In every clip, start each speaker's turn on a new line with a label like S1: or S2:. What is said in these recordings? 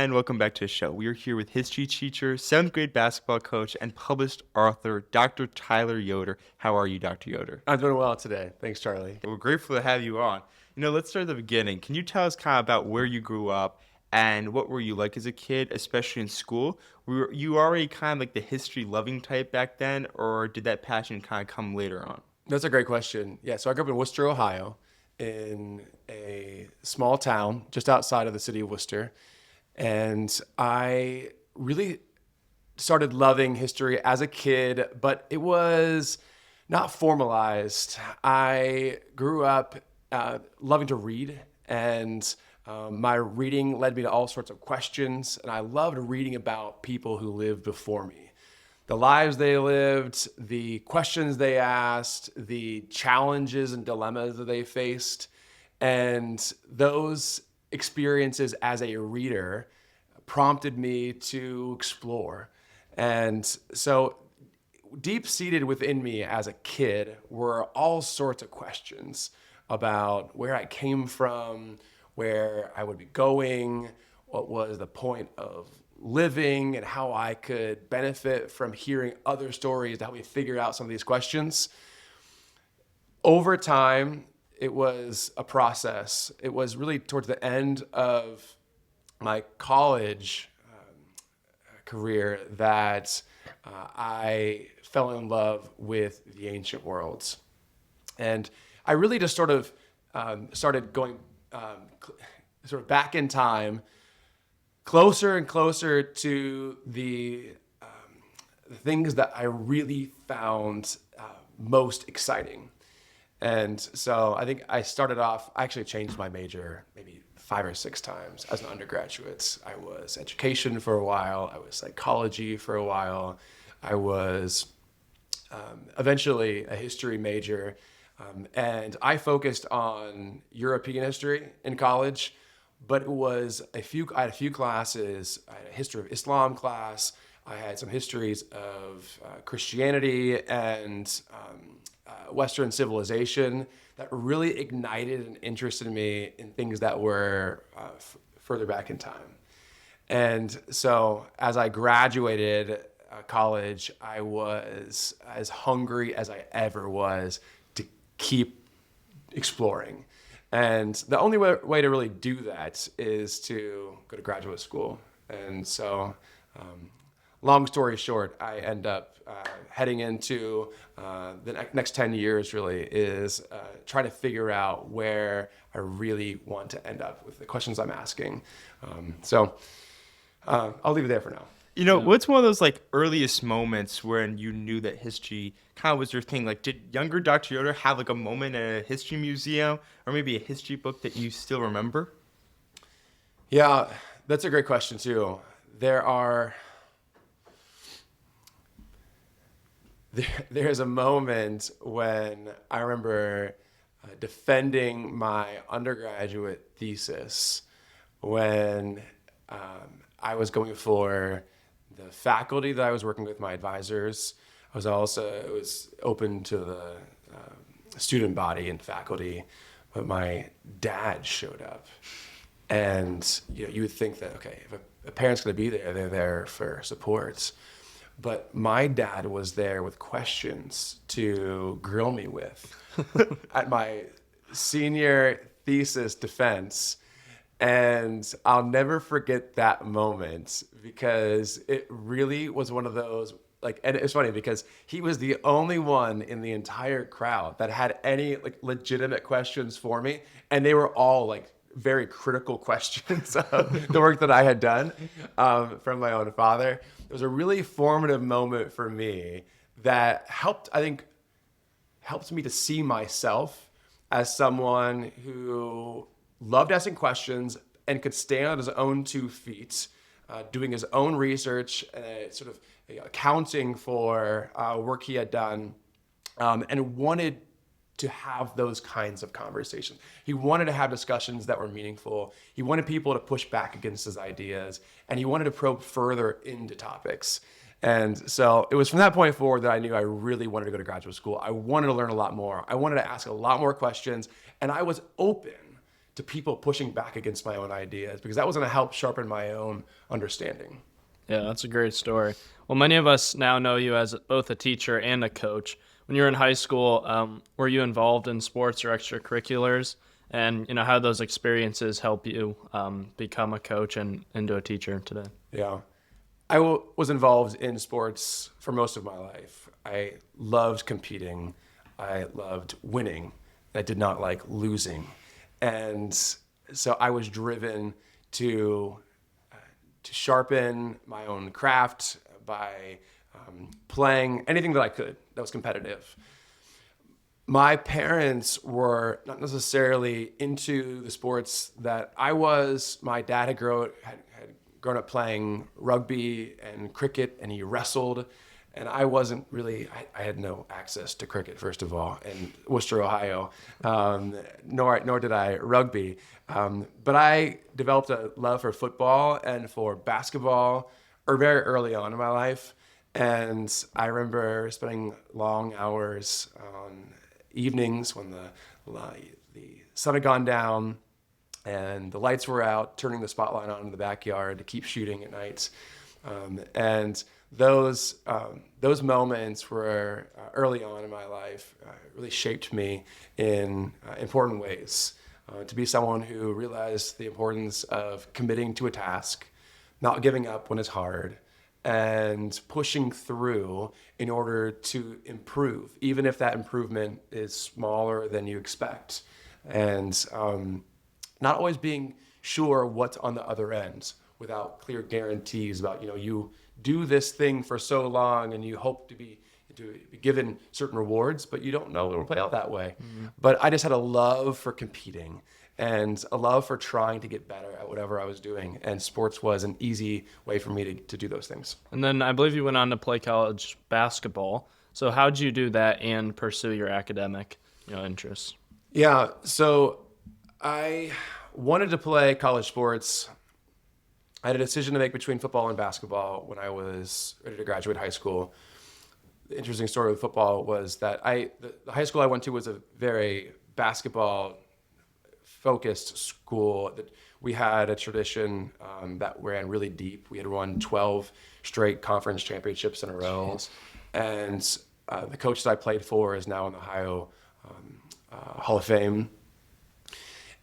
S1: and welcome back to the show. We are here with history teacher, 7th grade basketball coach, and published author, Dr. Tyler Yoder. How are you, Dr. Yoder?
S2: I'm doing well today. Thanks, Charlie.
S1: We're grateful to have you on. Let's start at the beginning. Can you tell us kind of about where you grew up and what were you like as a kid, especially in school? Were you already kind of like the history-loving type back then, or did that passion kind of come later on?
S2: That's a great question. Yeah, so I grew up in Worcester, Ohio, in a small town just outside of the city of Worcester. And I really started loving history as a kid, but it was not formalized. I grew up loving to read, and my reading led me to all sorts of questions, and I loved reading about people who lived before me. The lives they lived, the questions they asked, the challenges and dilemmas that they faced, and those experiences as a reader prompted me to explore. And so deep-seated within me as a kid were all sorts of questions about where I came from, where I would be going, what was the point of living, and how I could benefit from hearing other stories to help me figure out some of these questions. Over time, it was a process. It was really towards the end of my college career that I fell in love with the ancient worlds. And I really just sort of started going sort of back in time, closer and closer to the things that I really found most exciting. And so I think I started off, I actually changed my major maybe 5 or 6 times as an undergraduate. I was education for a while. I was psychology for a while. I was eventually a history major. And I focused on European history in college, but it was I had a few classes. I had a history of Islam class. I had some histories of Christianity and Western civilization that really ignited an interest in me in things that were further back in time. And so as I graduated college, I was as hungry as I ever was to keep exploring. And the only way to really do that is to go to graduate school. And so long story short, I end up heading into the next 10 years really is trying to figure out where I really want to end up with the questions I'm asking. So I'll leave it there for now.
S1: What's one of those earliest moments when you knew that history kind of was your thing? Did younger Dr. Yoder have a moment at a history museum or maybe a history book that you still remember?
S2: Yeah, that's a great question too. There's a moment when I remember defending my undergraduate thesis when I was going for the faculty that I was working with, my advisors. I was also open to the student body and faculty, but my dad showed up. And you would think that, okay, if a parent's going to be there, they're there for support. But my dad was there with questions to grill me with at my senior thesis defense. And I'll never forget that moment because it really was one of those, and it's funny because he was the only one in the entire crowd that had any legitimate questions for me. And they were all very critical questions of the work that I had done from my own father. It was a really formative moment for me that helped me to see myself as someone who loved asking questions and could stand on his own 2 feet, doing his own research, sort of accounting for work he had done, and wanted to have those kinds of conversations. He wanted to have discussions that were meaningful. He wanted people to push back against his ideas, and he wanted to probe further into topics. And so it was from that point forward that I knew I really wanted to go to graduate school. I wanted to learn a lot more. I wanted to ask a lot more questions, and I was open to people pushing back against my own ideas, because that was going to help sharpen my own understanding.
S3: Yeah, that's a great story. Well, many of us now know you as both a teacher and a coach. When you were in high school, were you involved in sports or extracurriculars? And how do those experiences help you become a coach and into a teacher today?
S2: Yeah. Was involved in sports for most of my life. I loved competing. I loved winning. I did not like losing. And so I was driven to sharpen my own craft by playing anything that I could that was competitive. My parents were not necessarily into the sports that I was. My dad had grown up playing rugby and cricket, and he wrestled. And I wasn't really, I had no access to cricket, first of all, in Worcester, Ohio, nor did I rugby. But I developed a love for football and for basketball very early on in my life. And I remember spending long hours on evenings when the sun had gone down and the lights were out, turning the spotlight on in the backyard to keep shooting at night. And those moments were early on in my life really shaped me in important ways. To be someone who realized the importance of committing to a task, not giving up when it's hard, and pushing through in order to improve, even if that improvement is smaller than you expect. And not always being sure what's on the other end without clear guarantees about, you do this thing for so long and you hope to be given certain rewards, but you don't know it'll play out that way. Mm-hmm. But I just had a love for competing and a love for trying to get better at whatever I was doing. And sports was an easy way for me to do those things.
S3: And then I believe you went on to play college basketball. So how'd you do that and pursue your academic, interests?
S2: Yeah, so I wanted to play college sports. I had a decision to make between football and basketball when I was ready to graduate high school. The interesting story with football was that the high school I went to was a very basketball focused school. That we had a tradition that ran really deep. We had won 12 straight conference championships in a row. Jeez. And the coach that I played for is now in the Ohio Hall of Fame.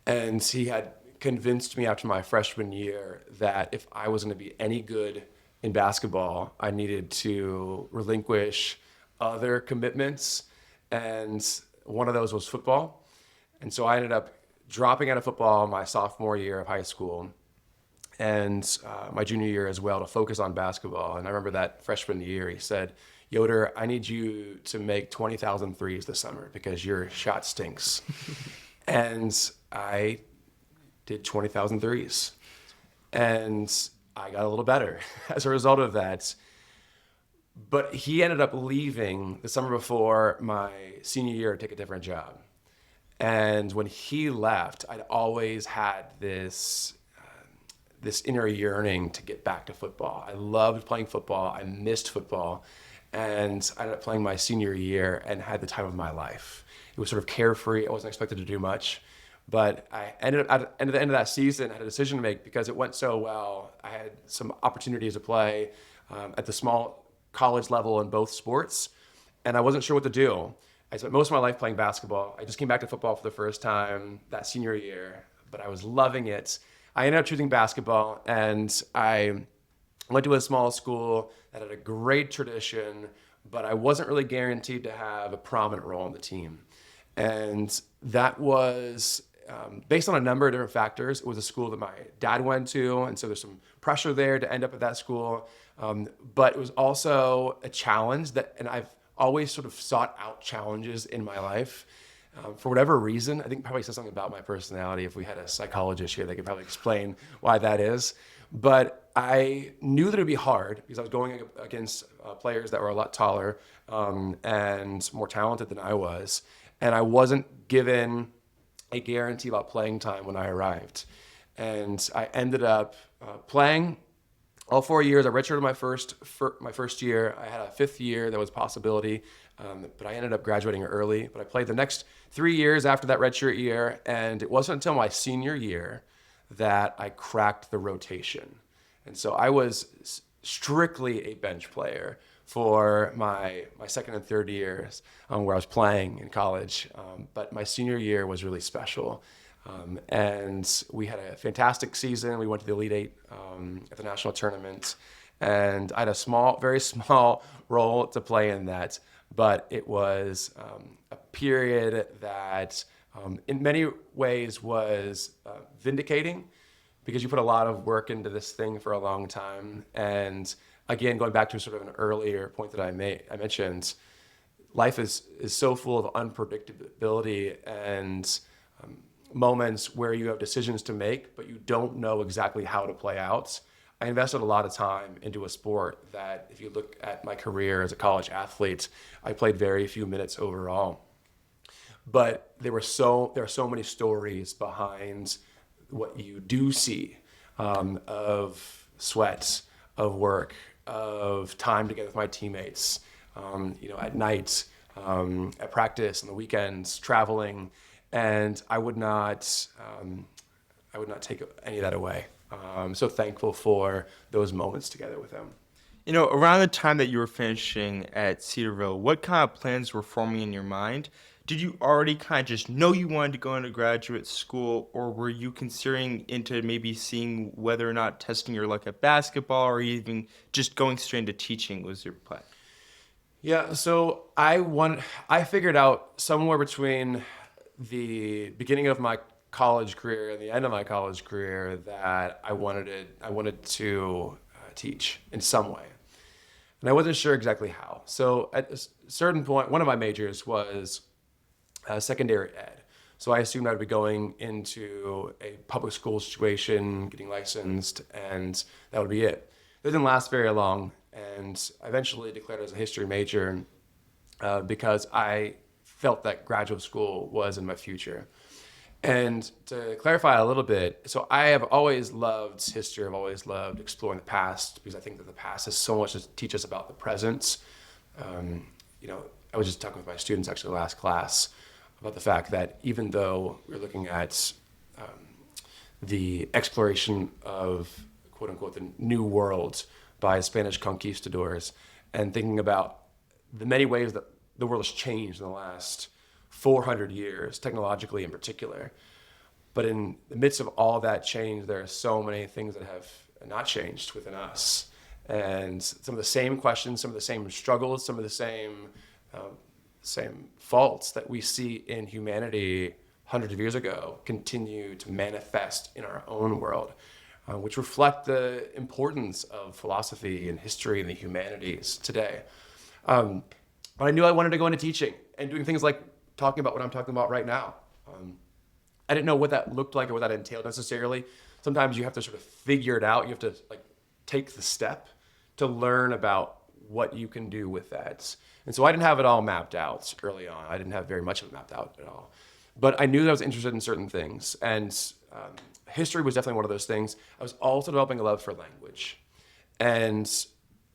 S2: And he had convinced me after my freshman year that if I was going to be any good in basketball, I needed to relinquish other commitments. And one of those was football. And so I ended up dropping out of football my sophomore year of high school and my junior year as well to focus on basketball. And I remember that freshman year, he said, "Yoder, I need you to make 20,000 threes this summer because your shot stinks." And I did 20,000 threes. And I got a little better as a result of that. But he ended up leaving the summer before my senior year to take a different job. And when he left, I'd always had this inner yearning to get back to football. I loved playing football. I missed football. And I ended up playing my senior year and had the time of my life. It was sort of carefree. I wasn't expected to do much. But I ended up at the end of that season, I had a decision to make because it went so well. I had some opportunities to play at the small college level in both sports, and I wasn't sure what to do. I spent most of my life playing basketball. I just came back to football for the first time that senior year, but I was loving it. I ended up choosing basketball, and I went to a small school that had a great tradition, but I wasn't really guaranteed to have a prominent role on the team. And that was based on a number of different factors. It was a school that my dad went to, and so there's some pressure there to end up at that school. But it was also a challenge and I've always sort of sought out challenges in my life. For whatever reason, I think it probably says something about my personality. If we had a psychologist here, they could probably explain why that is. But I knew that it would be hard because I was going against players that were a lot taller and more talented than I was. And I wasn't given a guarantee about playing time when I arrived. And I ended up playing all 4 years. I redshirted my first year. I had a fifth year that was a possibility But I ended up graduating early. But I played the next 3 years after that redshirt year, and it wasn't until my senior year that I cracked the rotation. And so I was strictly a bench player for my second and third years where I was playing in college. But my senior year was really special. And we had a fantastic season. We went to the Elite Eight at the national tournament. And I had a very small role to play in that. But it was a period that in many ways was vindicating because you put a lot of work into this thing for a long time. And again, going back to sort of an earlier point that I mentioned, life is so full of unpredictability and moments where you have decisions to make, but you don't know exactly how to play out. I invested a lot of time into a sport that, if you look at my career as a college athlete, I played very few minutes overall. But there are so many stories behind what you do see of sweat, of work, of time together with my teammates, at night, at practice, on the weekends, traveling, and I would not take any of that away. I'm so thankful for those moments together with them.
S1: Around the time that you were finishing at Cedarville, what kind of plans were forming in your mind? Did you already kind of just know you wanted to go into graduate school, or were you considering into maybe seeing whether or not testing your luck at basketball, or even just going straight into teaching was your plan?
S2: Yeah, so I figured out somewhere between the beginning of my college career and the end of my college career that I wanted to teach in some way. And I wasn't sure exactly how. So at a certain point, one of my majors was secondary ed. So I assumed I'd be going into a public school situation, getting licensed, and that would be it. It didn't last very long, and I eventually declared as a history major because I felt that graduate school was in my future. And to clarify a little bit, so I have always loved history. I've always loved exploring the past because I think that the past has so much to teach us about the present. I was just talking with my students actually last class about the fact that even though we're looking at the exploration of quote unquote the new world by Spanish conquistadors and thinking about the many ways that the world has changed in the last 400 years, technologically in particular. But in the midst of all that change, there are so many things that have not changed within us. And some of the same questions, some of the same struggles, some of the same faults that we see in humanity hundreds of years ago continue to manifest in our own world, which reflect the importance of philosophy and history and the humanities today. But I knew I wanted to go into teaching and doing things like talking about what I'm talking about right now. I didn't know what that looked like or what that entailed necessarily. Sometimes you have to sort of figure it out. You have to take the step to learn about what you can do with that. And so I didn't have it all mapped out early on. I didn't have very much of it mapped out at all. But I knew that I was interested in certain things. And history was definitely one of those things. I was also developing a love for language. And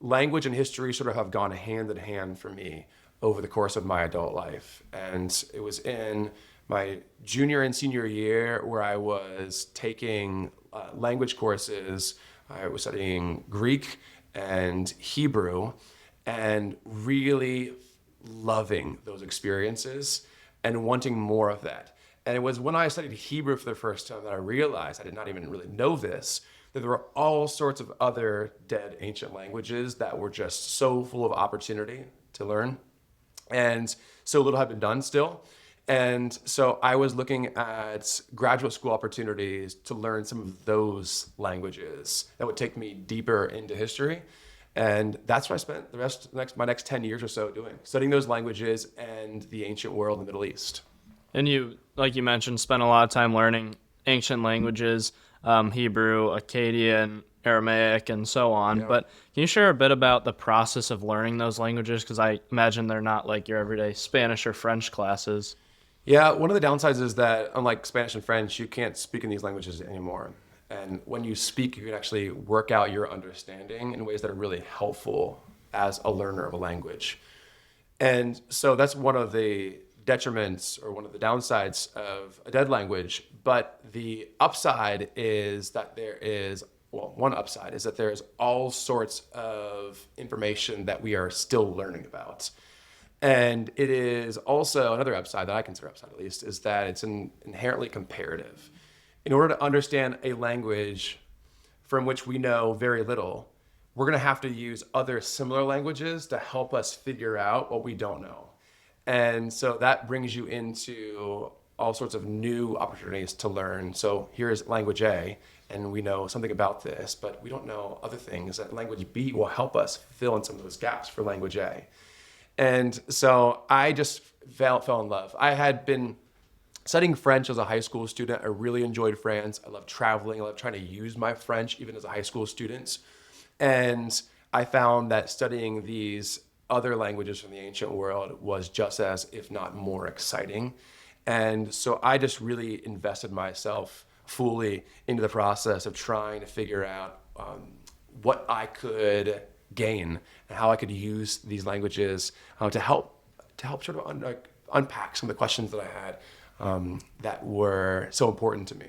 S2: language and history sort of have gone hand in hand for me over the course of my adult life. And it was in my junior and senior year where I was taking language courses. I was studying Greek and Hebrew and really loving those experiences and wanting more of that. And it was when I studied Hebrew for the first time that I realized, I did not even really know this, that there were all sorts of other dead ancient languages that were just so full of opportunity to learn. And so little had been done still. And so I was looking at graduate school opportunities to learn some of those languages that would take me deeper into history. And that's what I spent my next 10 years or so doing, studying those languages and the ancient world in the Middle East.
S3: And you, like you mentioned, spent a lot of time learning ancient languages, Hebrew, Akkadian, Aramaic, and so on. Yeah. But can you share a bit about the process of learning those languages? Because I imagine they're not like your everyday Spanish or French classes.
S2: Yeah, one of the downsides is that unlike Spanish and French, you can't speak in these languages anymore. And when you speak, you can actually work out your understanding in ways that are really helpful as a learner of a language. And so that's one of the detriments or one of the downsides of a dead language. But the upside is that one upside is that there's all sorts of information that we are still learning about. And it is also another upside that I consider upside at least, is that it's inherently comparative. In order to understand a language from which we know very little, we're going to have to use other similar languages to help us figure out what we don't know. And so that brings you into all sorts of new opportunities to learn. So here's language A, and we know something about this, but we don't know other things. And language B will help us fill in some of those gaps for language A. And so I just fell in love. I had been studying French as a high school student. I really enjoyed France. I love traveling. I love trying to use my French even as a high school student. And I found that studying these other languages from the ancient world was just as, if not more, exciting. And so I just really invested myself fully into the process of trying to figure out what I could gain and how I could use these languages to help sort of unpack some of the questions that I had that were so important to me.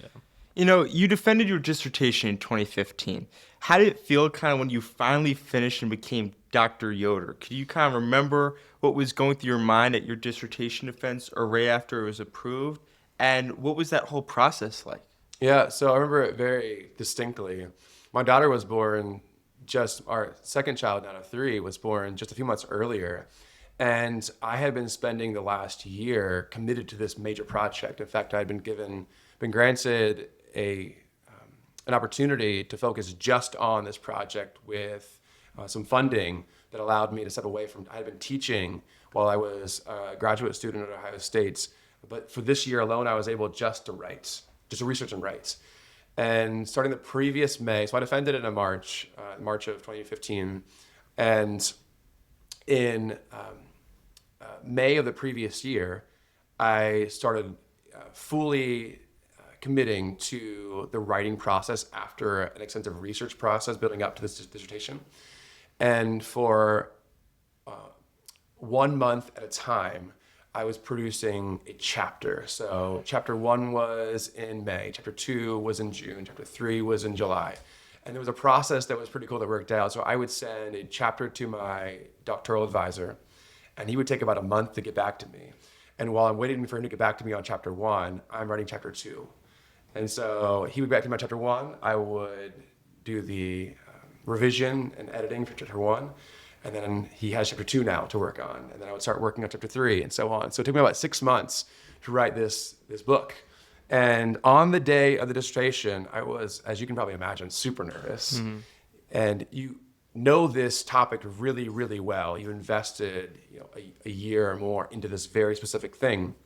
S3: Yeah.
S1: You know, you defended your dissertation in 2015. How did it feel kind of when you finally finished and became Dr. Yoder? Could you kind of remember what was going through your mind at your dissertation defense or right after it was approved? And what was that whole process like?
S2: Yeah, so I remember it very distinctly. My daughter was born our second child out of three was born just a few months earlier. And I had been spending the last year committed to this major project. In fact, I had been granted an opportunity to focus just on this project with some funding that allowed me to step away from. I had been teaching while I was a graduate student at Ohio State, but for this year alone, I was able just to research and write. And starting the previous May, so I defended it in March of 2015, and in May of the previous year, I started fully committing to the writing process after an extensive research process building up to this dissertation. And for 1 month at a time, I was producing a chapter. So chapter 1 was in May, chapter 2 was in June, chapter 3 was in July. And there was a process that was pretty cool that worked out. So I would send a chapter to my doctoral advisor, and he would take about a month to get back to me. And while I'm waiting for him to get back to me on chapter 1, I'm writing chapter 2. And so he would get back to me on chapter 1, I would do the revision and editing for chapter 1, and then he has chapter 2 now to work on, and then I would start working on chapter 3 and so on. So it took me about 6 months to write this book. And on the day of the dissertation, I was, as you can probably imagine, super nervous. Mm-hmm. And you know this topic really, really well. You invested a year or more into this very specific thing.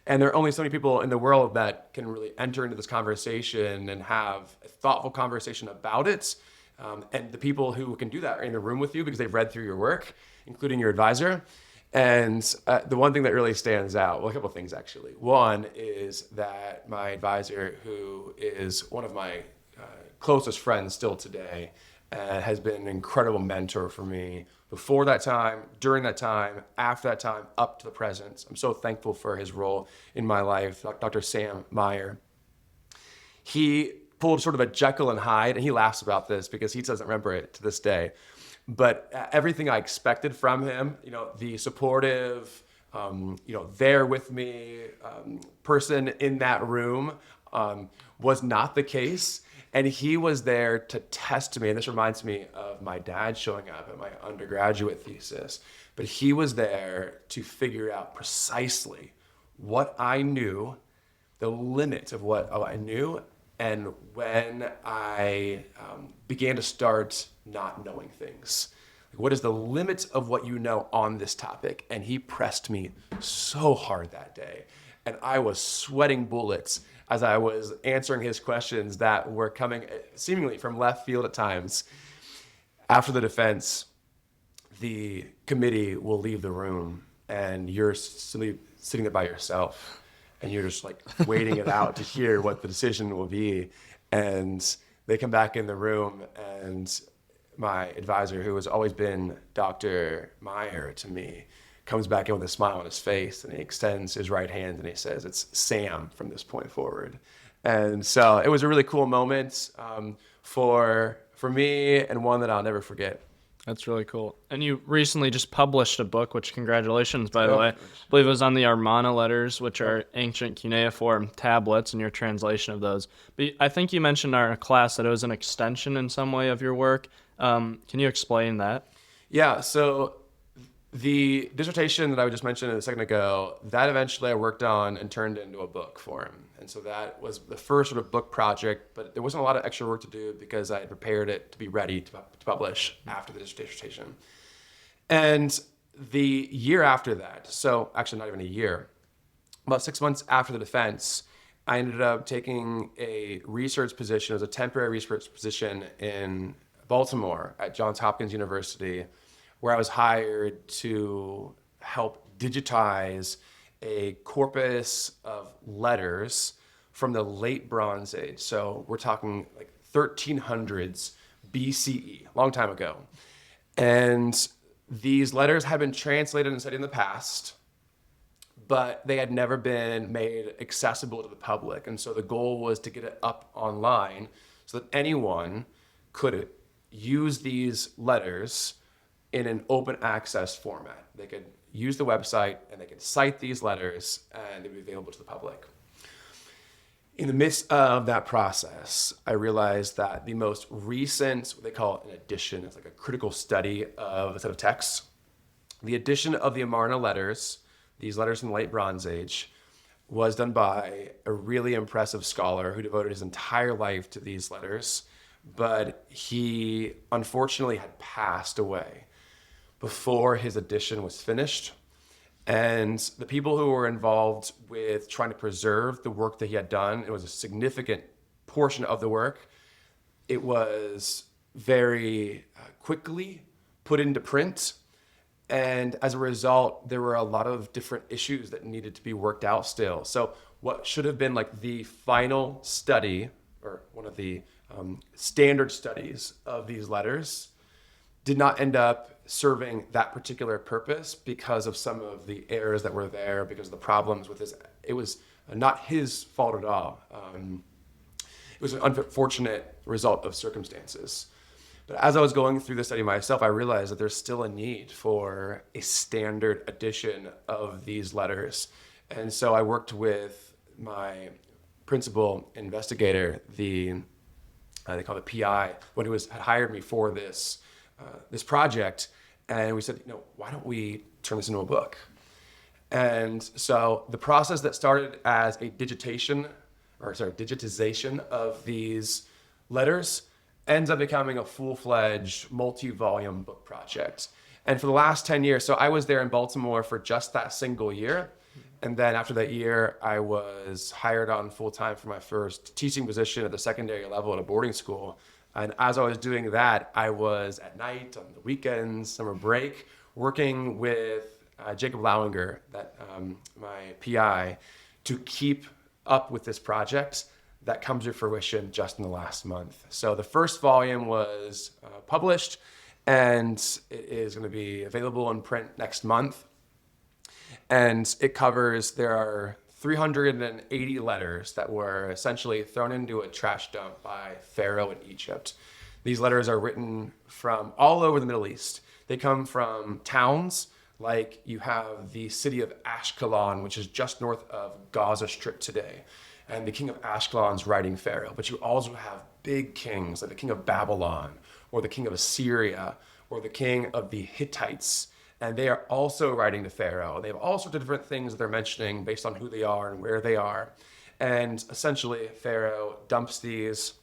S2: And there are only so many people in the world that can really enter into this conversation and have a thoughtful conversation about it. And the people who can do that are in the room with you because they've read through your work, including your advisor. And the one thing that really stands out, well, a couple of things actually. One is that my advisor, who is one of my closest friends still today, has been an incredible mentor for me before that time, during that time, after that time, up to the present. I'm so thankful for his role in my life, Dr. Sam Meyer. He pulled sort of a Jekyll and Hyde, and he laughs about this because he doesn't remember it to this day. But everything I expected from him, the supportive, there with me person in that room was not the case. And he was there to test me. And this reminds me of my dad showing up at my undergraduate thesis. But he was there to figure out precisely what I knew, the limit of what I knew, and when I began to start not knowing things. What is the limit of what you know on this topic? And he pressed me so hard that day. And I was sweating bullets as I was answering his questions that were coming seemingly from left field at times. After the defense, the committee will leave the room, and you're sitting there by yourself. And you're just like waiting it out to hear what the decision will be. And they come back in the room, and my advisor, who has always been Dr. Meyer to me, comes back in with a smile on his face, and he extends his right hand and he says, "It's Sam from this point forward." And so it was a really cool moment for me, and one that I'll never forget.
S3: That's really cool. And you recently just published a book, which congratulations, by the way. I believe it was on the Armana letters, which are ancient cuneiform tablets, and your translation of those. But I think you mentioned in our class that it was an extension in some way of your work. Can you explain that?
S2: Yeah, so the dissertation that I just mentioned a second ago, that eventually I worked on and turned into a book for him. And so that was the first sort of book project, but there wasn't a lot of extra work to do because I had prepared it to be ready to publish after the dissertation. And the year after that, so actually not even a year, about 6 months after the defense, I ended up taking a research position, it was a temporary research position in Baltimore at Johns Hopkins University, where I was hired to help digitize a corpus of letters from the late Bronze Age. So we're talking like 1300s BCE, a long time ago. And these letters had been translated and studied in the past, but they had never been made accessible to the public. And so the goal was to get it up online so that anyone could use these letters in an open access format. They could use the website and they could cite these letters and they'd be available to the public. In the midst of that process, I realized that the most recent, what they call an edition, it's like a critical study of a set of texts. The edition of the Amarna letters, these letters from the late Bronze Age, was done by a really impressive scholar who devoted his entire life to these letters, but he unfortunately had passed away before his edition was finished. And the people who were involved with trying to preserve the work that he had done, it was a significant portion of the work. It was very quickly put into print. And as a result, there were a lot of different issues that needed to be worked out still. So what should have been like the final study, or one of the standard studies of these letters, did not end up serving that particular purpose because of some of the errors that were there, because of the problems with this. It was not his fault at all. It was an unfortunate result of circumstances. But as I was going through the study myself, I realized that there's still a need for a standard edition of these letters. And so I worked with my principal investigator, they call it PI, when he had hired me for this project, and we said, why don't we turn this into a book? And so the process that started as a digitization of these letters ends up becoming a full-fledged multi-volume book project. And for the last 10 years, so I was there in Baltimore for just that single year. And then after that year, I was hired on full-time for my first teaching position at the secondary level at a boarding school. And as I was doing that, I was at night, on the weekends, summer break, working with Jacob Lauinger, my PI, to keep up with this project that comes to fruition just in the last month. So the first volume was published, and it is going to be available in print next month. And it covers, there are 380 letters that were essentially thrown into a trash dump by Pharaoh in Egypt. These letters are written from all over the Middle East. They come from towns like you have the city of Ashkelon, which is just north of Gaza Strip today. And the king of Ashkelon's writing Pharaoh. But you also have big kings like the king of Babylon or the king of Assyria or the king of the Hittites. And they are also writing to Pharaoh. They have all sorts of different things that they're mentioning based on who they are and where they are. And essentially, Pharaoh dumps these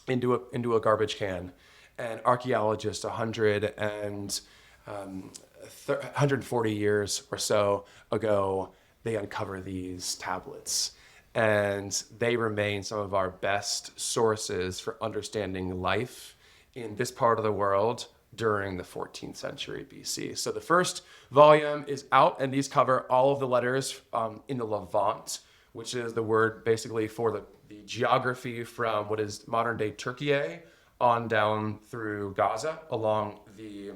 S2: into a garbage can. And archaeologists 140 years or so ago, they uncover these tablets. And they remain some of our best sources for understanding life in this part of the world during the 14th century BC. So the first volume is out, and these cover all of the letters in the Levant, which is the word basically for the geography from what is modern-day Turkey on down through Gaza along the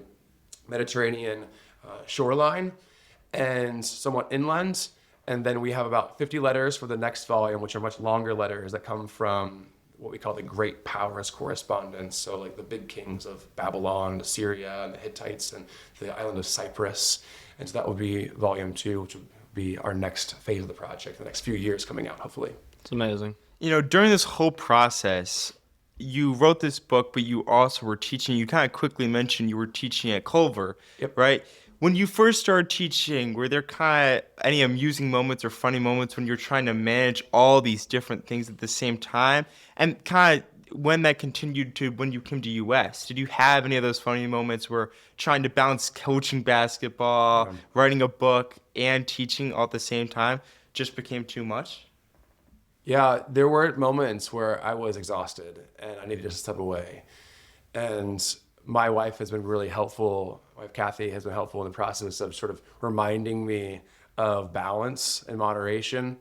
S2: Mediterranean shoreline and somewhat inland. And then we have about 50 letters for the next volume, which are much longer letters that come from what we call the great powers correspondence. So like the big kings of Babylon, Syria, and the Hittites, and the island of Cyprus. And so that will be volume 2, which will be our next phase of the project, the next few years coming out, hopefully.
S3: It's amazing.
S1: During this whole process, you wrote this book, but you also were teaching. You kind of quickly mentioned you were teaching at Culver,
S2: Yep.
S1: right? When you first started teaching, were there kind of any amusing moments or funny moments when you're trying to manage all these different things at the same time? And kind of when that continued to when you came to US, did you have any of those funny moments where trying to balance coaching basketball, writing a book, and teaching all at the same time just became too much?
S2: Yeah, there were moments where I was exhausted and I needed to step away. And my wife has been really helpful. My wife, Kathy, has been helpful in the process of sort of reminding me of balance and moderation.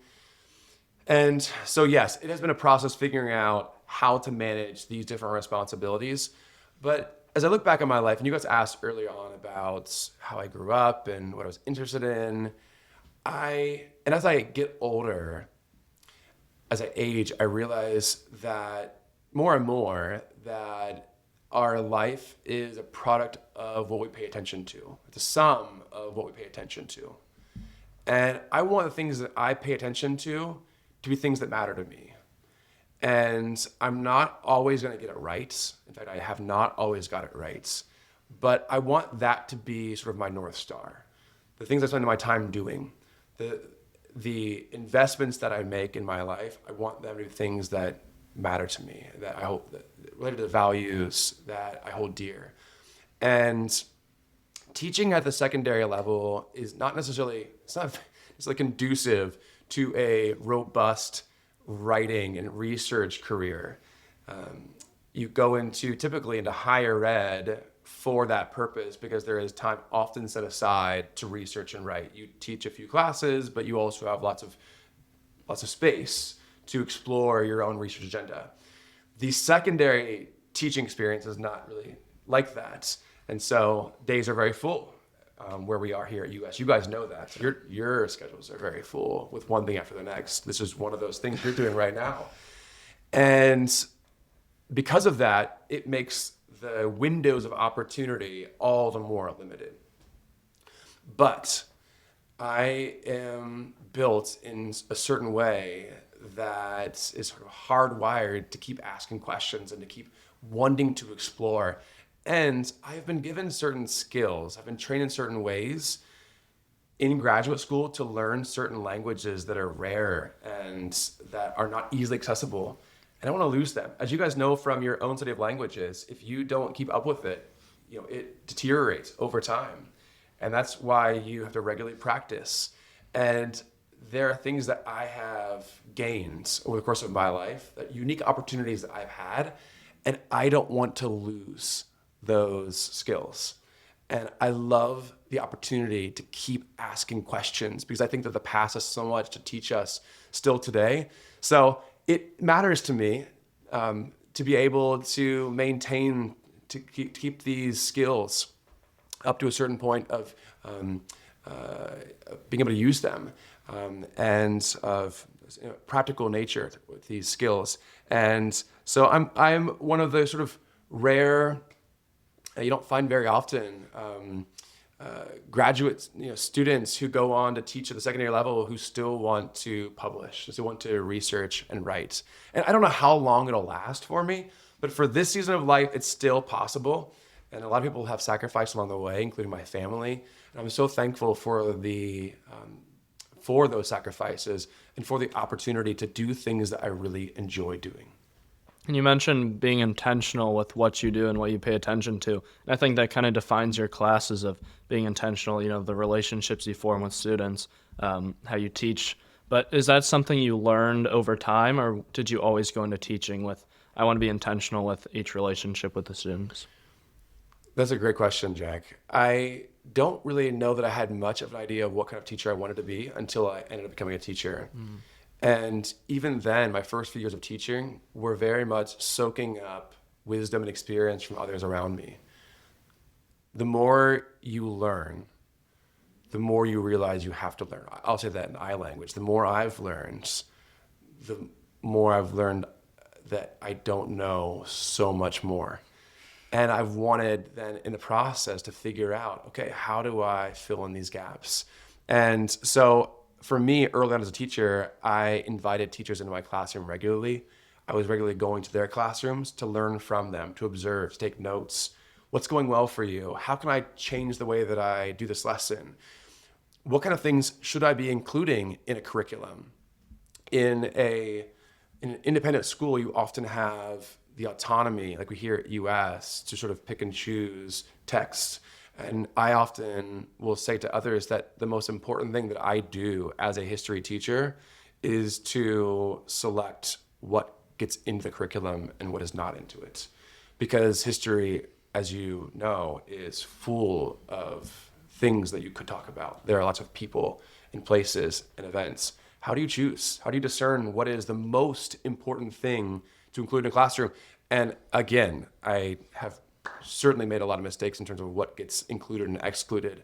S2: And so, yes, it has been a process figuring out how to manage these different responsibilities. But as I look back on my life, and you guys asked earlier on about how I grew up and what I was interested in, and as I get older, as I age, I realize that more and more that our life is a product of what we pay attention to. It's a sum of what we pay attention to. And I want the things that I pay attention to be things that matter to me. And I'm not always going to get it right. In fact, I have not always got it right. But I want that to be sort of my North Star. The things I spend my time doing, the investments that I make in my life, I want them to be things that matter to me, that I hope that related to the values that I hold dear. And teaching at the secondary level is not necessarily, it's like conducive to a robust writing and research career. You go typically into higher ed for that purpose because there is time often set aside to research and write. You teach a few classes, but you also have lots of space to explore your own research agenda. The secondary teaching experience is not really like that. And so days are very full where we are here at US. You guys know that. Your schedules are very full with one thing after the next. This is one of those things you're doing right now. And because of that, it makes the windows of opportunity all the more limited. But I am built in a certain way that is sort of hardwired to keep asking questions and to keep wanting to explore. And I've been given certain skills. I've been trained in certain ways in graduate school to learn certain languages that are rare and that are not easily accessible. And I want to lose them. As you guys know from your own study of languages, if you don't keep up with it, it deteriorates over time. And that's why you have to regularly practice. And there are things that I have gained over the course of my life, that unique opportunities that I've had, and I don't want to lose those skills. And I love the opportunity to keep asking questions because I think that the past has so much to teach us still today. So it matters to me to be able to maintain, to keep these skills up to a certain point of being able to use them and of practical nature with these skills. And so I'm one of the sort of rare, you don't find very often, graduate students who go on to teach at the secondary level who still want to publish, still want to research and write. And I don't know how long it'll last for me, but for this season of life, it's still possible. And a lot of people have sacrificed along the way, including my family. And I'm so thankful for for those sacrifices and for the opportunity to do things that I really enjoy doing.
S3: And you mentioned being intentional with what you do and what you pay attention to. And I think that kind of defines your classes of being intentional, the relationships you form with students, how you teach. But is that something you learned over time, or did you always go into teaching with, I want to be intentional with each relationship with the students?
S2: That's a great question, Jack. I don't really know that I had much of an idea of what kind of teacher I wanted to be until I ended up becoming a teacher. And even then, my first few years of teaching were very much soaking up wisdom and experience from others around me. The more you learn, the more you realize you have to learn. I'll say that in I language. The more I've learned, the more I've learned that I don't know so much more. And I've wanted then in the process to figure out, okay, how do I fill in these gaps? And so for me, early on as a teacher, I invited teachers into my classroom regularly. I was regularly going to their classrooms to learn from them, to observe, to take notes. What's going well for you? How can I change the way that I do this lesson? What kind of things should I be including in a curriculum? In an independent school, you often have the autonomy, like we hear at US, to sort of pick and choose texts. And I often will say to others that the most important thing that I do as a history teacher is to select what gets into the curriculum and what is not into it. Because history, as you know, is full of things that you could talk about. There are lots of people and places and events. How do you choose? How do you discern what is the most important thing to include in a classroom? And again, I have certainly made a lot of mistakes in terms of what gets included and excluded,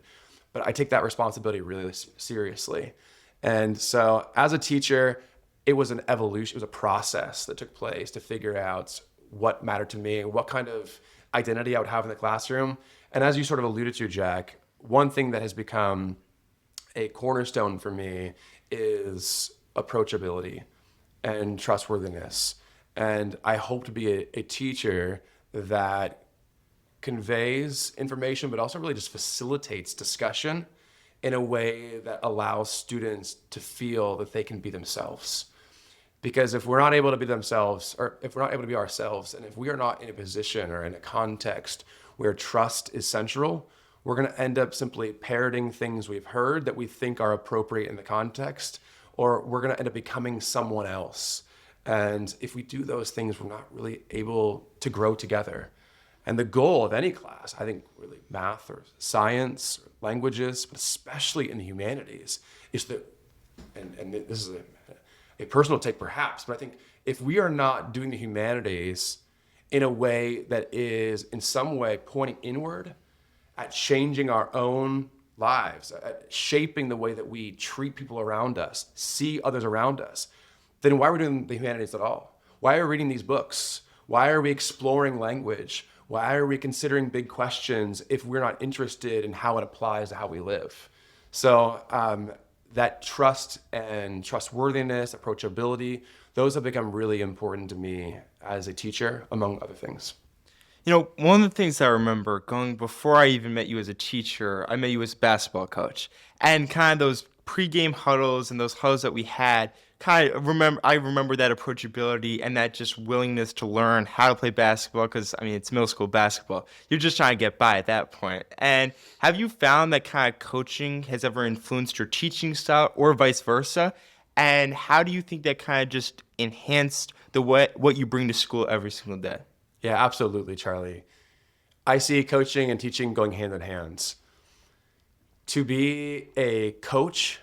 S2: but I take that responsibility really seriously. And so as a teacher, it was an evolution, it was a process that took place to figure out what mattered to me and what kind of identity I would have in the classroom. And as you sort of alluded to, Jack, one thing that has become a cornerstone for me is approachability and trustworthiness. And I hope to be a teacher that conveys information, but also really just facilitates discussion in a way that allows students to feel that they can be themselves. Because if we're not able to be themselves, or if we're not able to be ourselves, and if we are not in a position or in a context where trust is central, we're going to end up simply parroting things we've heard that we think are appropriate in the context, or we're going to end up becoming someone else. And if we do those things, we're not really able to grow together. And the goal of any class, I think really math or science or languages, but especially in the humanities, is that, and this is a personal take perhaps, but I think if we are not doing the humanities in a way that is in some way pointing inward at changing our own lives, at shaping the way that we treat people around us, see others around us, then why are we doing the humanities at all? Why are we reading these books? Why are we exploring language? Why are we considering big questions if we're not interested in how it applies to how we live? So that trust and trustworthiness, approachability, those have become really important to me as a teacher, among other things.
S1: You know, one of the things I remember going before I even met you as a teacher, I met you as a basketball coach. And kind of those pregame huddles and those huddles that we had, I remember that approachability and that just willingness to learn how to play basketball because, I mean, it's middle school basketball. You're just trying to get by at that point. And have you found that kind of coaching has ever influenced your teaching style or vice versa? And how do you think that kind of just enhanced what you bring to school every single day?
S2: Yeah, absolutely, Charlie. I see coaching and teaching going hand in hand. To be a coach,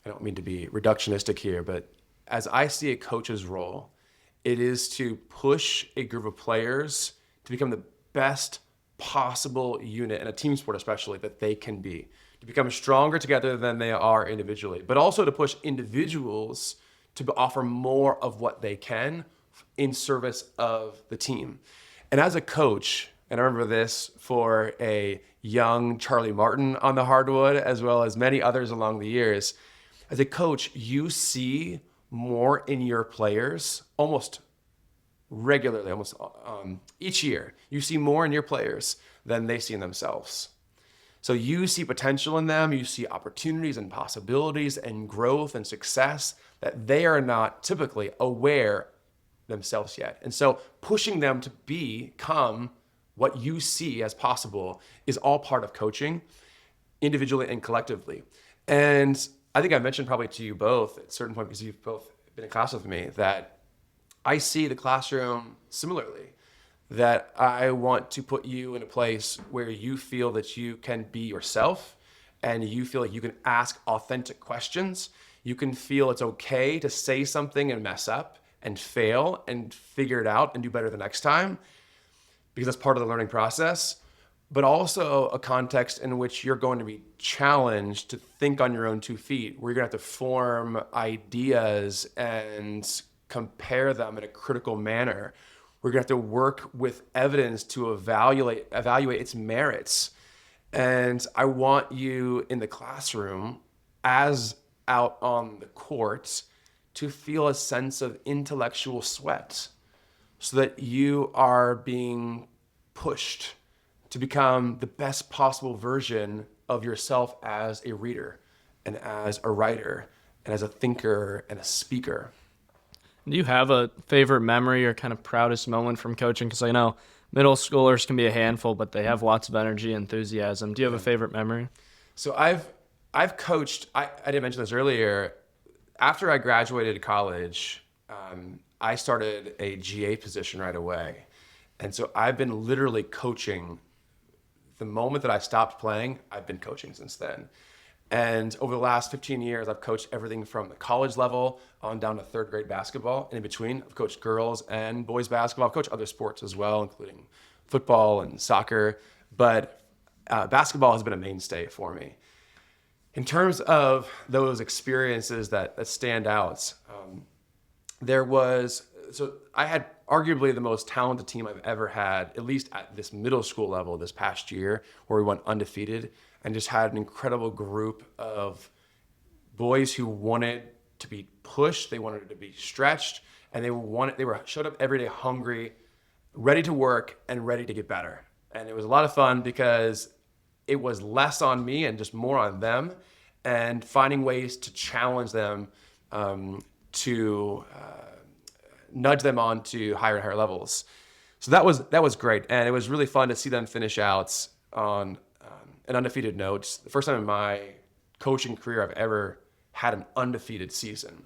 S2: I don't mean to be reductionistic here, but as I see a coach's role, it is to push a group of players to become the best possible unit, in a team sport especially, that they can be, to become stronger together than they are individually, but also to push individuals to offer more of what they can in service of the team. And as a coach, and I remember this for a young Charlie Martin on the hardwood, as well as many others along the years, as a coach, you see more in your players almost regularly, almost each year. You see more in your players than they see in themselves. So you see potential in them, you see opportunities and possibilities and growth and success that they are not typically aware themselves yet. And so pushing them to become what you see as possible is all part of coaching, individually and collectively. And I think I mentioned probably to you both at a certain point, because you've both been in class with me, that I see the classroom similarly, that I want to put you in a place where you feel that you can be yourself and you feel like you can ask authentic questions. You can feel it's okay to say something and mess up and fail and figure it out and do better the next time, because that's part of the learning process, but also a context in which you're going to be challenged to think on your own 2 feet, where you're going to have to form ideas and compare them in a critical manner. We're going to have to work with evidence to evaluate its merits. And I want you in the classroom, as out on the court, to feel a sense of intellectual sweat, so that you are being pushed to become the best possible version of yourself as a reader and as a writer and as a thinker and a speaker.
S3: Do you have a favorite memory or kind of proudest moment from coaching? Because I know middle schoolers can be a handful, but they have lots of energy and enthusiasm. Do you have a favorite memory?
S2: So I've coached, I didn't mention this earlier, after I graduated college, I started a GA position right away. And so I've been literally coaching. The moment that I stopped playing, I've been coaching since then. And over the last 15 years, I've coached everything from the college level on down to 3rd grade basketball. And in between, I've coached girls and boys basketball. I've coached other sports as well, including football and soccer. But basketball has been a mainstay for me. In terms of those experiences that stand out, I had arguably the most talented team I've ever had, at least at this middle school level this past year, where we went undefeated and just had an incredible group of boys who wanted to be pushed, they wanted to be stretched, and they showed up every day hungry, ready to work and ready to get better. And it was a lot of fun because it was less on me and just more on them, and finding ways to challenge them, to nudge them on to higher and higher levels. So that was great. And it was really fun to see them finish out on an undefeated note. The first time in my coaching career I've ever had an undefeated season.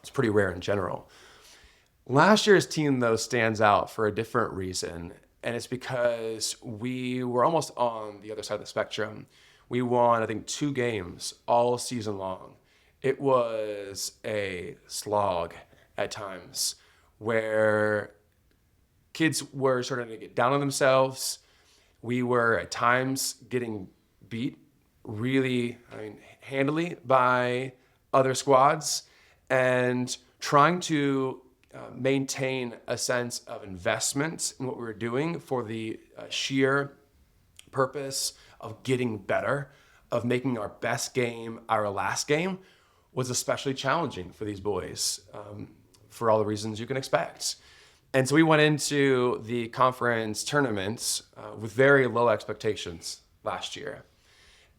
S2: It's pretty rare in general. Last year's team, though, stands out for a different reason. And it's because we were almost on the other side of the spectrum. We won, I think, 2 games all season long. It was a slog at times, where kids were starting to get down on themselves. We were at times getting beat really, handily by other squads, and trying to maintain a sense of investment in what we were doing for the sheer purpose of getting better, of making our best game our last game, was especially challenging for these boys, for all the reasons you can expect. And so we went into the conference tournaments with very low expectations last year.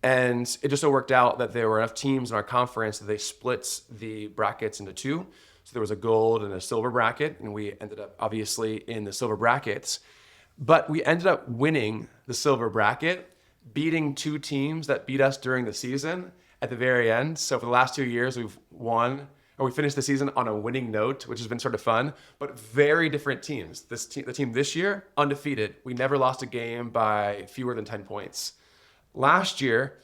S2: And it just so worked out that there were enough teams in our conference that they split the brackets into 2. So there was a gold and a silver bracket, and we ended up obviously in the silver brackets. But we ended up winning the silver bracket, beating 2 teams that beat us during the season at the very end. So for the last 2 years, we finished the season on a winning note, which has been sort of fun, but very different teams. The team this year, undefeated. We never lost a game by fewer than 10 points. Last year,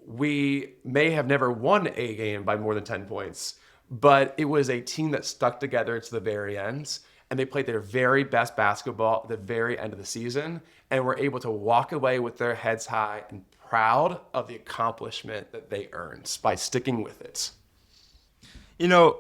S2: we may have never won a game by more than 10 points, but it was a team that stuck together to the very end, and they played their very best basketball at the very end of the season, and were able to walk away with their heads high and proud of the accomplishment that they earned by sticking with it.
S1: You know,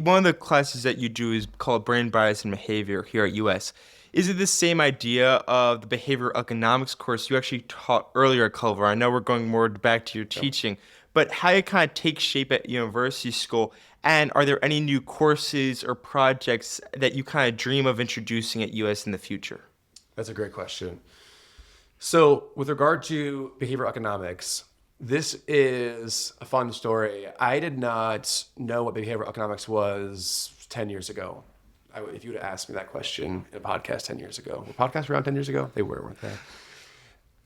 S1: one of the classes that you do is called Brain Bias and Behavior here at US. Is it the same idea of the behavioral economics course you actually taught earlier, Culver? I know we're going more back to your teaching, but how it kind of takes shape at university school, and are there any new courses or projects that you kind of dream of introducing at US in the future?
S2: That's a great question. So with regard to behavioral economics, this is a fun story. I did not know what behavioral economics was 10 years ago. If you would have asked me that question in a podcast 10 years ago. Were podcasts around 10 years ago? They weren't they?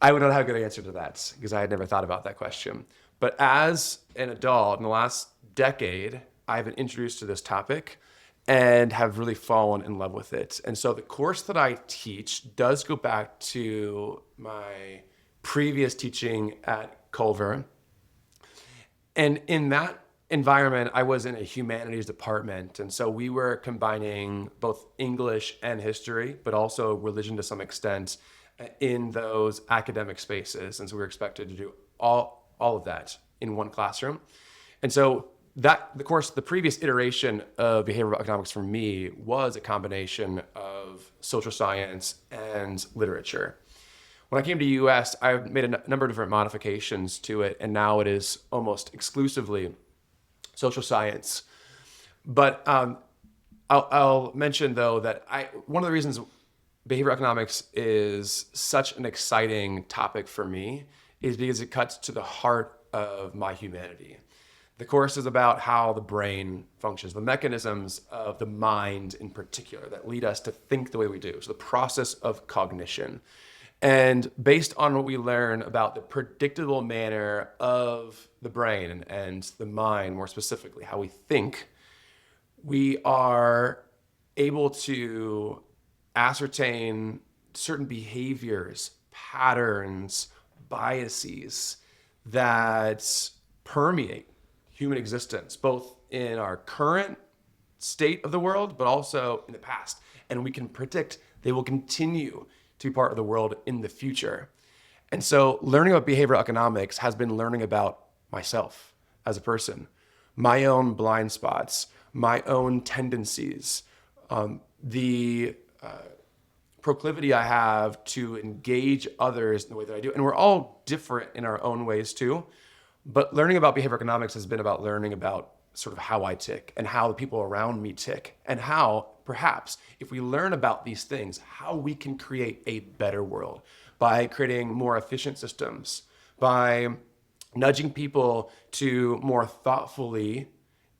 S2: I would not have a good answer to that because I had never thought about that question. But as an adult, in the last decade, I've been introduced to this topic and have really fallen in love with it. And so the course that I teach does go back to my previous teaching at Culver. And in that environment, I was in a humanities department. And so we were combining both English and history, but also religion to some extent in those academic spaces. And so we were expected to do all of that in one classroom. And so the previous iteration of behavioral economics for me was a combination of social science and literature. When I came to US, I made a number of different modifications to it, and now it is almost exclusively social science. But I'll mention though that one of the reasons behavioral economics is such an exciting topic for me is because it cuts to the heart of my humanity. The course is about how the brain functions, the mechanisms of the mind in particular that lead us to think the way we do. So the process of cognition. And based on what we learn about the predictable manner of the brain and the mind, more specifically, how we think, we are able to ascertain certain behaviors, patterns, biases that permeate human existence, both in our current state of the world, but also in the past. And we can predict they will continue to be part of the world in the future. And so learning about behavioral economics has been learning about myself as a person, my own blind spots, my own tendencies, the proclivity I have to engage others in the way that I do. And we're all different in our own ways too. But learning about behavioral economics has been about learning about sort of how I tick and how the people around me tick, and how perhaps if we learn about these things, how we can create a better world by creating more efficient systems, by nudging people to more thoughtfully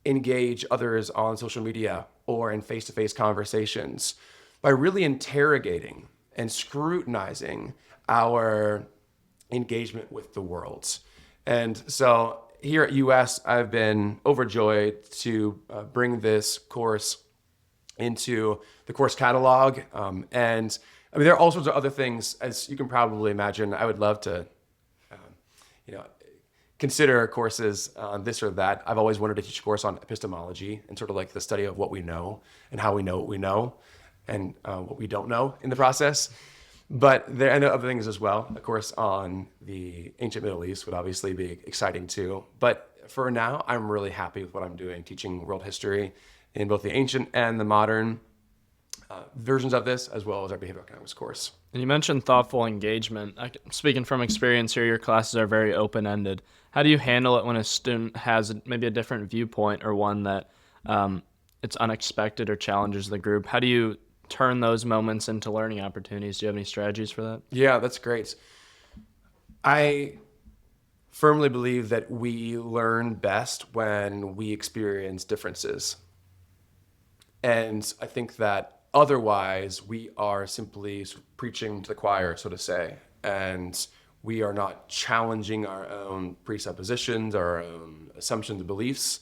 S2: engage others on social media or in face-to-face conversations, by really interrogating and scrutinizing our engagement with the world. And so here at US, I've been overjoyed to bring this course into the course catalog. And I mean, there are all sorts of other things, as you can probably imagine. I would love to, consider courses on this or that. I've always wanted to teach a course on epistemology and sort of like the study of what we know and how we know what we know and what we don't know in the process. But there are other things as well. A course on the ancient Middle East would obviously be exciting too. But for now, I'm really happy with what I'm doing, teaching world history in both the ancient and the modern versions of this, as well as our behavioral economics course.
S3: And you mentioned thoughtful engagement. Speaking from experience here, your classes are very open-ended. How do you handle it when a student has maybe a different viewpoint or one that it's unexpected or challenges the group? How do you turn those moments into learning opportunities? Do you have any strategies for that?
S2: Yeah, that's great. I firmly believe that we learn best when we experience differences. And I think that otherwise we are simply preaching to the choir, so to say, and we are not challenging our own presuppositions, our own assumptions and beliefs.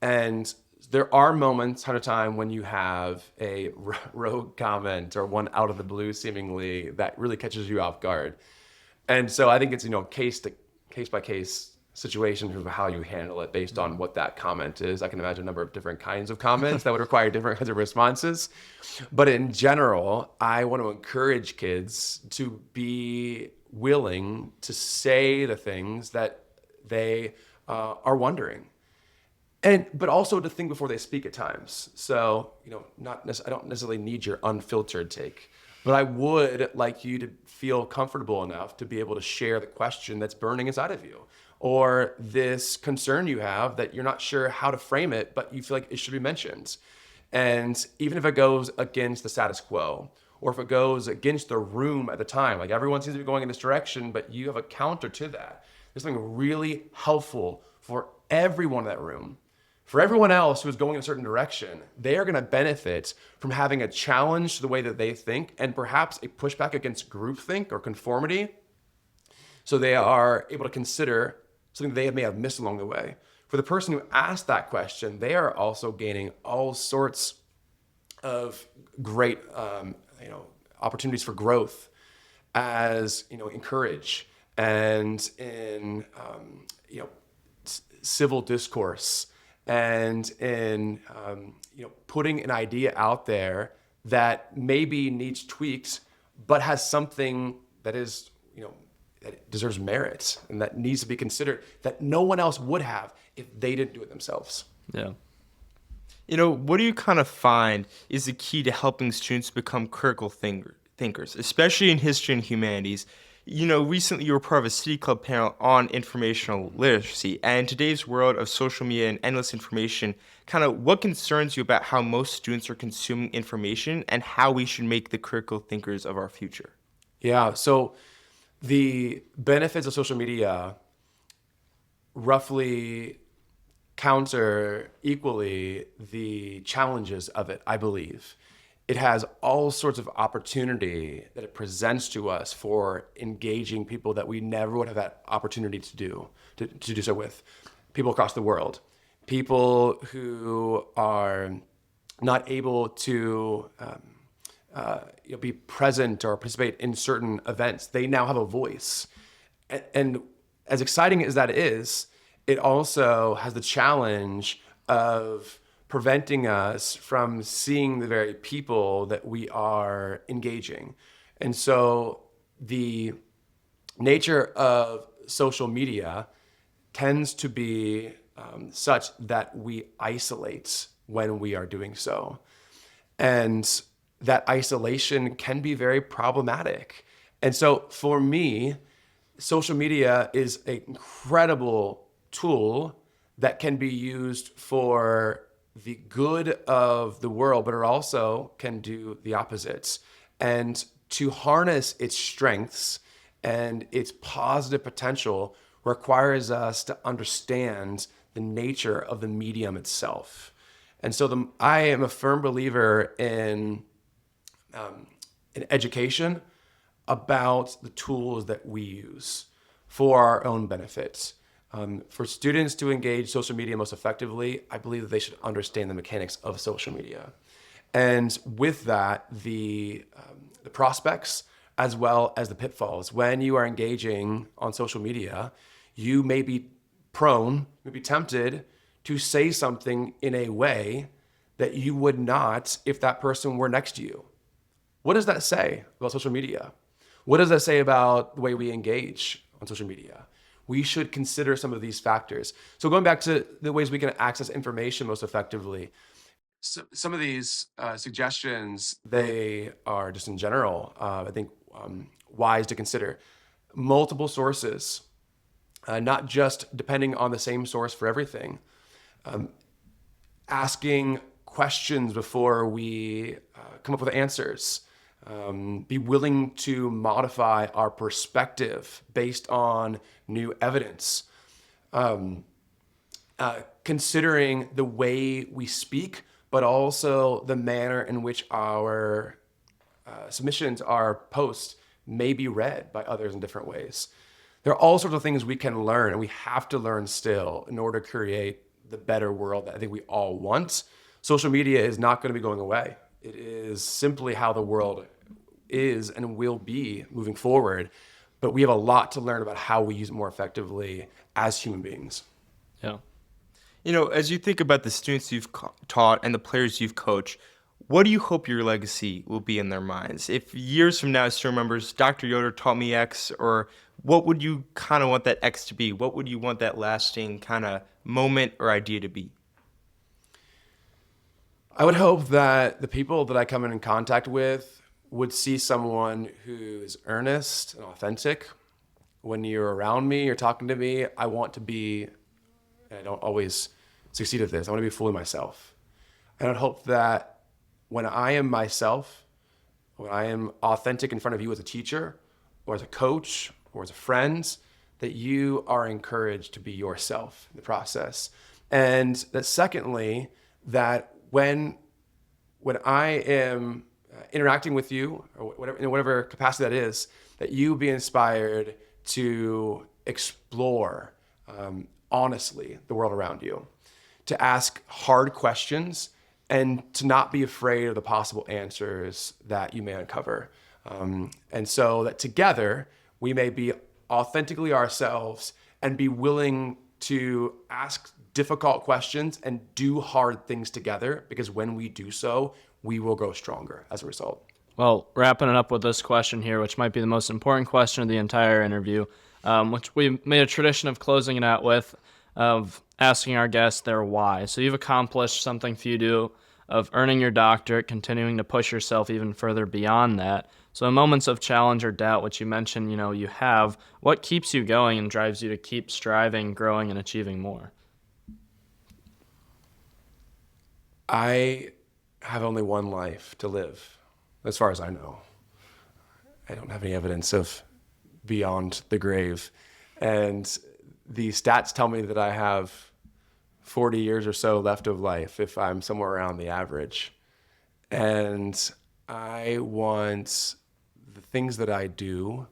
S2: And there are moments time to time when you have a rogue comment or one out of the blue seemingly that really catches you off guard. And so I think it's, case by case situation in terms of how you handle it based on what that comment is. I can imagine a number of different kinds of comments that would require different kinds of responses. But in general, I want to encourage kids to be willing to say the things that they are wondering. But also to think before they speak at times. So, I don't necessarily need your unfiltered take, but I would like you to feel comfortable enough to be able to share the question that's burning inside of you, or this concern you have that you're not sure how to frame it, but you feel like it should be mentioned. And even if it goes against the status quo, or if it goes against the room at the time, like everyone seems to be going in this direction, but you have a counter to that, there's something really helpful for everyone in that room. For everyone else who is going in a certain direction, they are going to benefit from having a challenge to the way that they think and perhaps a pushback against groupthink or conformity. So they are able to consider something they may have missed along the way. For the person who asked that question, they are also gaining all sorts of great opportunities for growth as encourage and in civil discourse and in putting an idea out there that maybe needs tweaks, but has something that is that deserves merit and that needs to be considered that no one else would have if they didn't do it themselves.
S3: Yeah.
S1: What do you kind of find is the key to helping students become critical thinkers, especially in history and humanities? Recently you were part of a City Club panel on informational literacy, and in today's world of social media and endless information, kind of what concerns you about how most students are consuming information and how we should make the critical thinkers of our future?
S2: Yeah, so the benefits of social media roughly counter equally the challenges of it, I believe. It has all sorts of opportunity that it presents to us for engaging people that we never would have that opportunity to do so with. People across the world, people who are not able to be present or participate in certain events. They now have a voice. And as exciting as that is, it also has the challenge of preventing us from seeing the very people that we are engaging. And so the nature of social media tends to be such that we isolate when we are doing so. And that isolation can be very problematic. And so for me, social media is an incredible tool that can be used for the good of the world, but it also can do the opposites. And to harness its strengths and its positive potential requires us to understand the nature of the medium itself. And so I am a firm believer in education about the tools that we use for our own benefits. For students to engage social media most effectively, I believe that they should understand the mechanics of social media. And with that, the prospects as well as the pitfalls. When you are engaging on social media, you may be tempted to say something in a way that you would not if that person were next to you. What does that say about social media? What does that say about the way we engage on social media? We should consider some of these factors. So going back to the ways we can access information most effectively, so some of these suggestions, they are just in general, I think, wise to consider. Multiple sources, not just depending on the same source for everything. Asking questions before we come up with answers. Be willing to modify our perspective based on new evidence. Considering the way we speak, but also the manner in which our submissions, our posts, may be read by others in different ways. There are all sorts of things we can learn, and we have to learn still in order to create the better world that I think we all want. Social media is not going to be going away. It is simply how the world is and will be moving forward. But we have a lot to learn about how we use it more effectively as human beings.
S3: Yeah.
S1: As you think about the students you've taught and the players you've coached, what do you hope your legacy will be in their minds? If years from now, I still remembers Dr. Yoder taught me X, or what would you kind of want that X to be? What would you want that lasting kind of moment or idea to be?
S2: I would hope that the people that I come in contact with would see someone who is earnest and authentic. When you're around me, you're talking to me, I want to be, and I don't always succeed at this, I want to be fully myself. And I'd hope that when I am myself, when I am authentic in front of you as a teacher, or as a coach, or as a friend, that you are encouraged to be yourself in the process. And that secondly, that when I am interacting with you, or whatever, in whatever capacity that is, that you be inspired to explore honestly the world around you, to ask hard questions, and to not be afraid of the possible answers that you may uncover. And so that together we may be authentically ourselves and be willing to ask difficult questions and do hard things together, because when we do so, we will grow stronger as a result.
S3: Well, wrapping it up with this question here, which might be the most important question of the entire interview, which we made a tradition of closing it out with, of asking our guests their why. So you've accomplished something for you do of earning your doctorate, continuing to push yourself even further beyond that. So in moments of challenge or doubt, which you mentioned, you have, what keeps you going and drives you to keep striving, growing, and achieving more?
S2: I have only one life to live, as far as I know. I don't have any evidence of beyond the grave. And the stats tell me that I have 40 years or so left of life if I'm somewhere around the average. And I want the things that I do,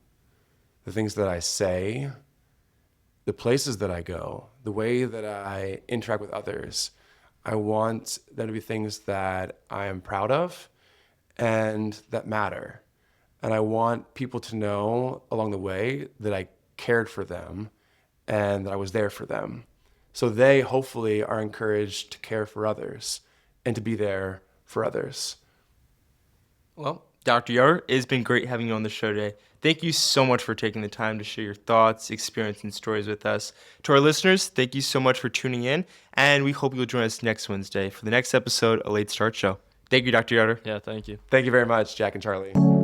S2: the things that I say, the places that I go, the way that I interact with others, I want them to be things that I am proud of and that matter. And I want people to know along the way that I cared for them and that I was there for them. So they hopefully are encouraged to care for others and to be there for others.
S1: Well, Dr. Yoder, it's been great having you on the show today. Thank you so much for taking the time to share your thoughts, experience, and stories with us. To our listeners, thank you so much for tuning in, and we hope you'll join us next Wednesday for the next episode of Late Start Show. Thank you, Dr. Yoder.
S3: Yeah, thank you.
S2: Thank you very much, Jack and Charlie.